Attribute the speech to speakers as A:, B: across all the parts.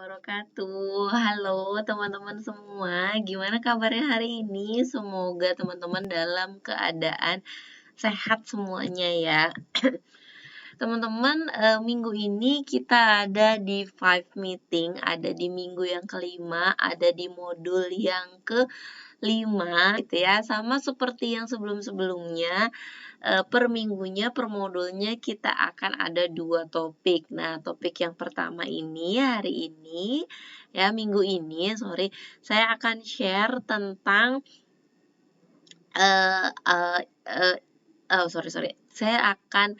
A: wabarakatuh. Halo teman-teman semua, gimana kabarnya hari ini? Semoga teman-teman dalam keadaan sehat semuanya ya. Teman-teman, minggu ini kita ada di Five Meeting, ada di minggu yang kelima, ada di modul yang ke-5 gitu ya. Sama seperti yang sebelum-sebelumnya, per minggunya, per modulnya kita akan ada 2 topik. Nah, topik yang pertama ini, hari ini, ya minggu ini, sorry, saya akan share tentang, eee eee eee, sorry, saya akan,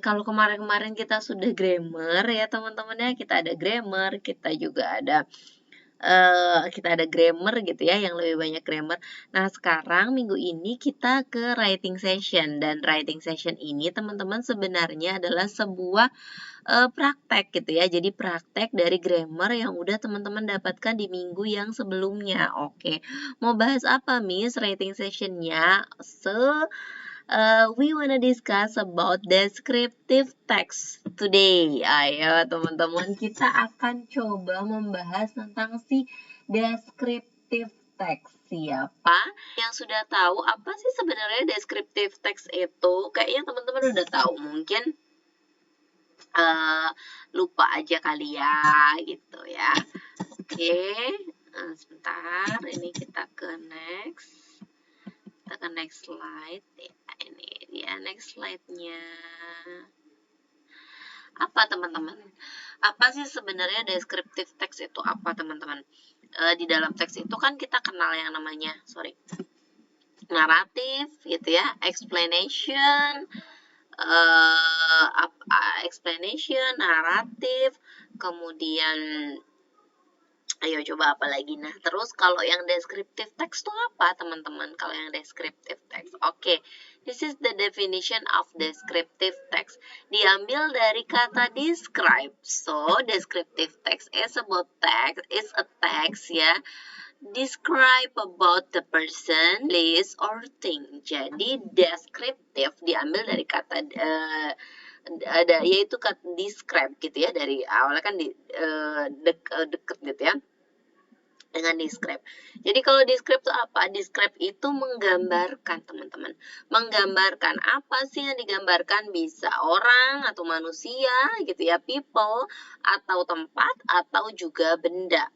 A: kalau kemarin-kemarin kita sudah grammar ya teman-teman ya, kita ada grammar, kita ada grammar gitu ya, yang lebih banyak grammar. Nah, sekarang minggu ini kita ke writing session, dan writing session ini teman-teman sebenarnya adalah sebuah praktek gitu ya. Jadi praktek dari grammar yang udah teman-teman dapatkan di minggu yang sebelumnya. Oke, mau bahas apa Miss writing sessionnya? We wanna discuss about descriptive text today. Ayo teman-teman, kita akan coba membahas tentang si descriptive text. Siapa yang sudah tahu apa sih sebenarnya descriptive text itu? Kayaknya teman-teman udah tahu, mungkin lupa aja kali ya, gitu ya. Oke, sebentar, ini kita ke next. Kita ke next slide. Ya, ini dia next slide-nya. Apa teman-teman? Apa sih sebenarnya descriptive text itu apa teman-teman? Di dalam teks itu kan kita kenal yang namanya, naratif gitu ya, explanation, naratif, kemudian ayo coba apa lagi. Nah, terus kalau yang descriptive text itu apa, teman-teman? Kalau yang descriptive text. Oke, this is the definition of descriptive text. Diambil dari kata describe. So, descriptive text is about text, is a text ya. Describe about the person, place, or thing. Jadi, descriptive diambil dari kata yaitu kata describe gitu ya, dari awalnya kan deket gitu ya, dengan describe. Jadi kalau describe itu apa? Describe itu menggambarkan, teman-teman. Menggambarkan apa sih yang digambarkan? Bisa orang atau manusia gitu ya, people, atau tempat, atau juga benda.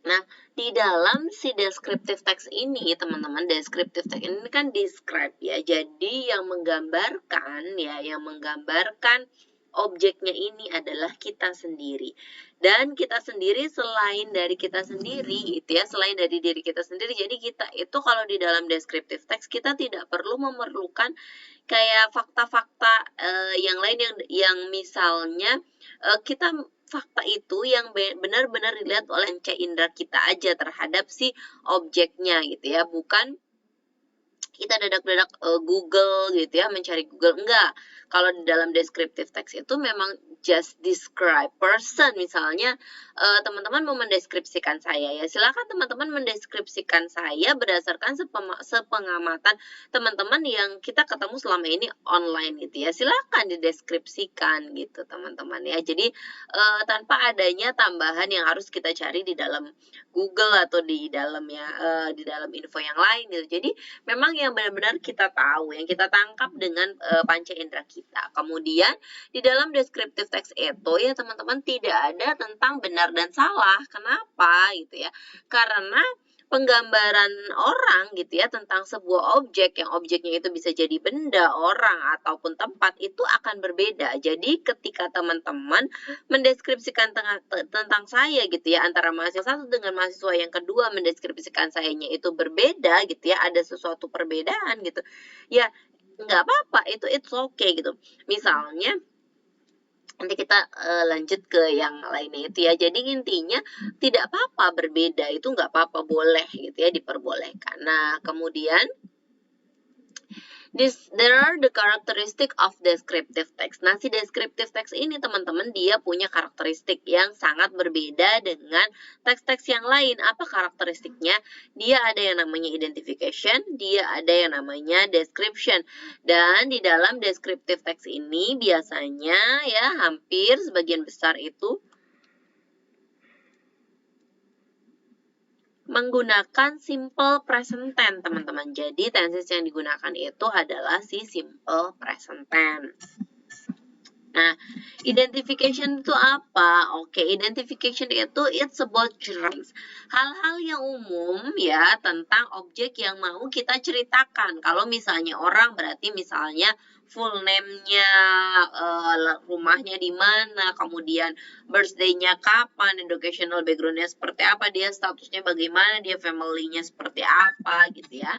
A: Nah, di dalam si descriptive text ini, teman-teman, descriptive text ini kan describe ya. Jadi yang menggambarkan ya, yang menggambarkan objeknya ini adalah kita sendiri. Dan kita sendiri selain dari kita sendiri, itu ya, selain dari diri kita sendiri. Jadi kita itu kalau di dalam descriptive text kita tidak perlu memerlukan kayak fakta-fakta yang lain yang misalnya kita fakta itu yang benar-benar dilihat oleh panca indera kita aja terhadap si objeknya gitu ya, bukan kita dadak-dadak Google gitu ya, mencari Google. Enggak, kalau di dalam descriptive text itu memang just describe person. Misalnya teman-teman mau mendeskripsikan saya ya, silakan teman-teman mendeskripsikan saya berdasarkan sepengamatan teman-teman yang kita ketemu selama ini online gitu ya, silakan dideskripsikan gitu teman-teman ya. Jadi tanpa adanya tambahan yang harus kita cari di dalam Google atau di dalam di dalam info yang lain gitu. Jadi memang yang benar-benar kita tahu, yang kita tangkap dengan panca indera kita. Kemudian di dalam descriptive text itu ya teman-teman tidak ada tentang benar dan salah. Kenapa gitu ya? Karena penggambaran orang gitu ya tentang sebuah objek, yang objeknya itu bisa jadi benda, orang, ataupun tempat, itu akan berbeda. Jadi ketika teman-teman mendeskripsikan tentang saya gitu ya, antara mahasiswa satu dengan mahasiswa yang kedua mendeskripsikan sayanya itu berbeda gitu ya, ada sesuatu perbedaan gitu ya, nggak apa-apa, itu it's okay gitu. Misalnya nanti kita lanjut ke yang lainnya itu ya. Jadi intinya tidak apa-apa berbeda, itu nggak apa-apa, boleh gitu ya, diperbolehkan. Nah, kemudian There are the characteristic of descriptive text. Nah, si descriptive text ini teman-teman dia punya karakteristik yang sangat berbeda dengan teks-teks yang lain. Apa karakteristiknya? Dia ada yang namanya identification, dia ada yang namanya description. Dan di dalam descriptive text ini biasanya ya hampir sebagian besar itu menggunakan simple present tense, teman-teman. Jadi, tenses yang digunakan itu adalah si simple present tense. Nah, identification itu apa? Oke, identification itu it's about terms. Hal-hal yang umum ya tentang objek yang mau kita ceritakan. Kalau misalnya orang berarti misalnya full name-nya, rumahnya di mana, kemudian birthday-nya kapan, educational background-nya seperti apa, dia statusnya bagaimana, dia family-nya seperti apa gitu ya.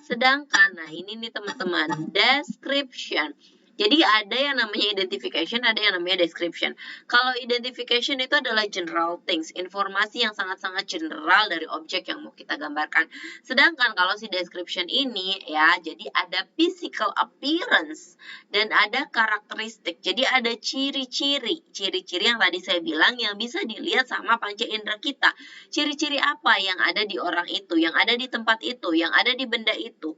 A: Sedangkan, nah ini nih teman-teman, description. Jadi ada yang namanya identification, ada yang namanya description. Kalau identification itu adalah general things, informasi yang sangat-sangat general dari objek yang mau kita gambarkan. Sedangkan kalau si description ini ya, jadi ada physical appearance dan ada karakteristik. Jadi ada ciri-ciri yang tadi saya bilang yang bisa dilihat sama panca indera kita. Ciri-ciri apa yang ada di orang itu, yang ada di tempat itu, yang ada di benda itu.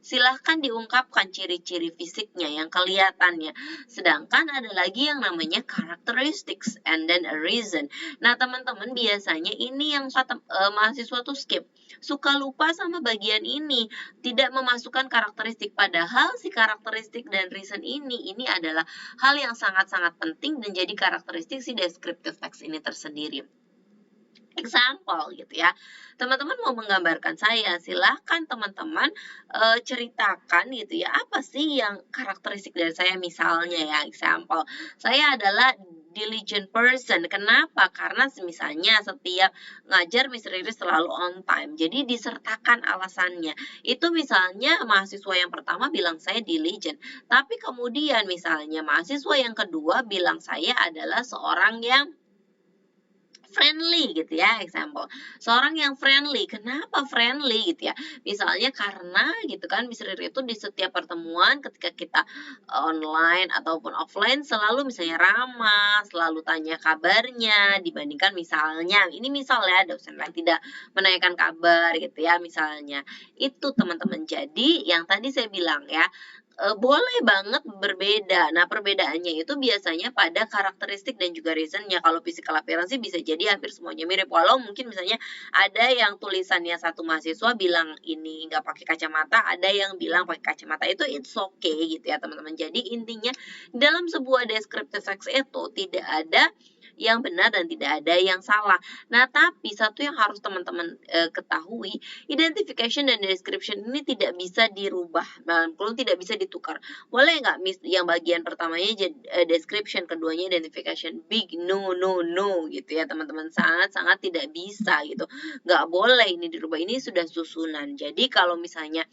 A: Silahkan diungkapkan ciri-ciri fisiknya yang kelihatannya. Sedangkan ada lagi yang namanya characteristics and then a reason. Nah, teman-teman biasanya ini yang mahasiswa tuh skip. Suka lupa sama bagian ini. Tidak memasukkan karakteristik. Padahal si karakteristik dan reason ini adalah hal yang sangat-sangat penting dan jadi karakteristik si descriptive text ini tersendiri. Example gitu ya, teman-teman mau menggambarkan saya, silahkan teman-teman ceritakan gitu ya, apa sih yang karakteristik dari saya. Misalnya ya, example, saya adalah diligent person. Kenapa? Karena misalnya setiap ngajar Miss Riri selalu on time, jadi disertakan alasannya. Itu misalnya mahasiswa yang pertama bilang saya diligent, tapi kemudian misalnya mahasiswa yang kedua bilang saya adalah seorang yang friendly gitu ya, example. Seorang yang friendly. Kenapa friendly gitu ya? Misalnya karena gitu kan Miss Riri itu di setiap pertemuan ketika kita online ataupun offline selalu misalnya ramah, selalu tanya kabarnya dibandingkan misalnya, ini misal ya, dosen lain tidak menanyakan kabar gitu ya misalnya. Itu teman-teman. Jadi yang tadi saya bilang ya, boleh banget berbeda. Nah, perbedaannya itu biasanya pada karakteristik dan juga reasonnya. Kalau physical appearance bisa jadi hampir semuanya mirip. Walau mungkin misalnya ada yang tulisannya satu mahasiswa bilang ini nggak pakai kacamata, ada yang bilang pakai kacamata. Itu it's okay gitu ya teman-teman. Jadi intinya dalam sebuah descriptive text itu tidak ada yang benar dan tidak ada yang salah. Nah, tapi satu yang harus teman-teman ketahui, identification dan description ini tidak bisa dirubah, belum tidak bisa ditukar. Boleh nggak yang bagian pertamanya description, keduanya identification? Big no gitu ya teman-teman, sangat-sangat tidak bisa gitu. Nggak boleh ini dirubah, ini sudah susunan. Jadi kalau misalnya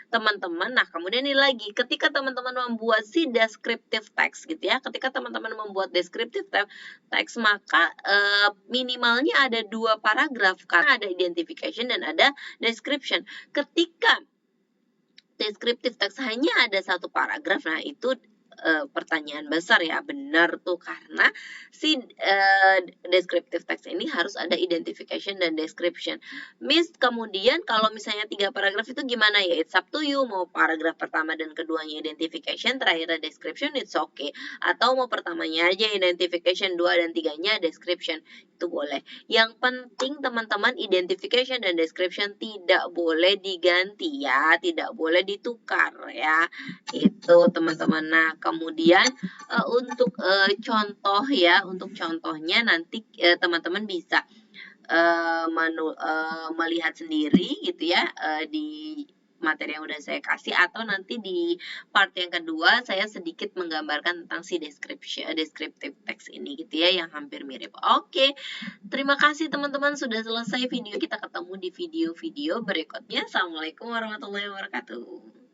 A: teman-teman, nah kemudian ini lagi, ketika teman-teman membuat si descriptive text gitu ya, ketika teman-teman membuat descriptive text maka minimalnya ada 2 paragraf, karena ada identification dan ada description. Ketika descriptive text hanya ada 1 paragraf, nah itu pertanyaan besar ya, benar tuh, karena si descriptive text ini harus ada identification dan description. Miss, kemudian kalau misalnya 3 paragraf itu gimana ya? It's up to you, mau paragraf pertama dan keduanya identification, terakhirnya description, it's okay. Atau mau pertamanya aja identification, 2 dan 3-nya description, itu boleh. Yang penting teman-teman, identification dan description tidak boleh diganti ya, tidak boleh ditukar ya, itu teman-teman. Nah, kemudian untuk contoh ya, untuk contohnya nanti teman-teman bisa melihat sendiri gitu ya di materi yang udah saya kasih, atau nanti di part yang kedua saya sedikit menggambarkan tentang si descriptive text ini gitu ya, yang hampir mirip. Oke, terima kasih teman-teman sudah selesai video. Kita ketemu di video-video berikutnya. Assalamualaikum warahmatullahi wabarakatuh.